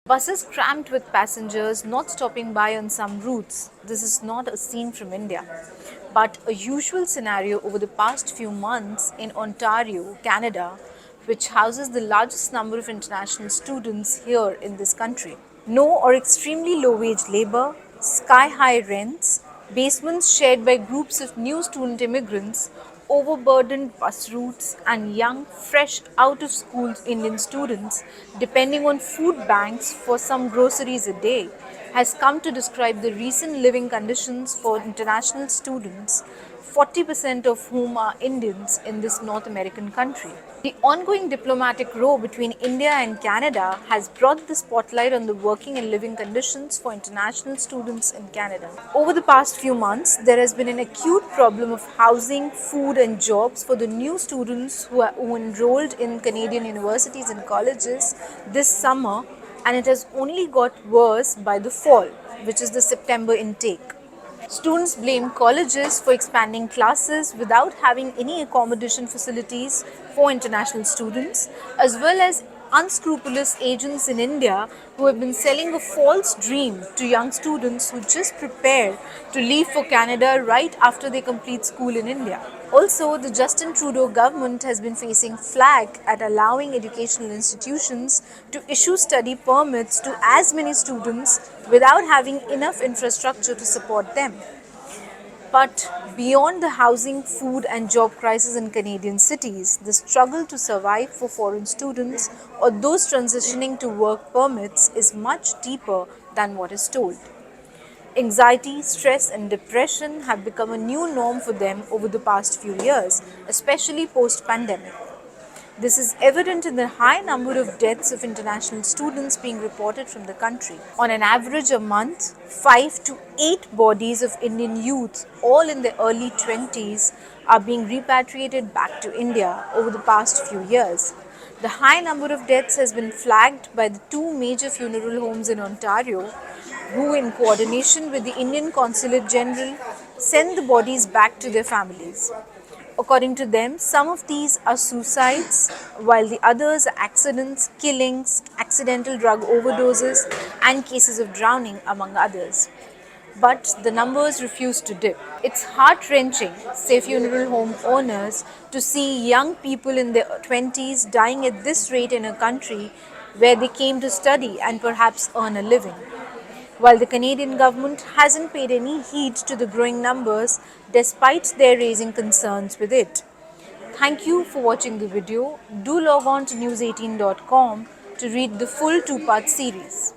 Buses crammed with passengers not stopping by on some routes. This is not a scene from India, but a usual scenario over the past few months in Ontario, Canada, which houses the largest number of international students here in this country. No or extremely low wage labor, sky high rents, basements shared by groups of new student immigrants, overburdened bus routes, and young, fresh out of school Indian students depending on food banks for some groceries a day has come to describe the recent living conditions for international students, 40% of whom are Indians in this North American country. The ongoing diplomatic row between India and Canada has brought the spotlight on the working and living conditions for international students in Canada. Over the past few months, there has been an acute problem of housing, food, and jobs for the new students who enrolled in Canadian universities and colleges this summer, and it has only got worse by the fall, which is the September intake. Students blame colleges for expanding classes without having any accommodation facilities for international students, as well as unscrupulous agents in India who have been selling a false dream to young students who just prepare to leave for Canada right after they complete school in India. Also, the Justin Trudeau government has been facing flack at allowing educational institutions to issue study permits to as many students without having enough infrastructure to support them. But beyond the housing, food, and job crisis in Canadian cities, the struggle to survive for foreign students or those transitioning to work permits is much deeper than what is told. Anxiety, stress, and depression have become a new norm for them over the past few years, especially post pandemic. This is evident in the high number of deaths of international students being reported from the country. On an average a month, 5 to 8 bodies of Indian youth, all in their early 20s, are being repatriated back to India over the past few years. The high number of deaths has been flagged by the two major funeral homes in Ontario, who, in coordination with the Indian Consulate General, send the bodies back to their families. According to them, some of these are suicides, while the others are accidents, killings, accidental drug overdoses, and cases of drowning, among others. But the numbers refuse to dip. It's heart wrenching, say funeral home owners, to see young people in their 20s dying at this rate in a country where they came to study and perhaps earn a living. While the Canadian government hasn't paid any heed to the growing numbers despite their raising concerns with it. Thank you for watching the video. Do log on to news18.com to read the full two-part series.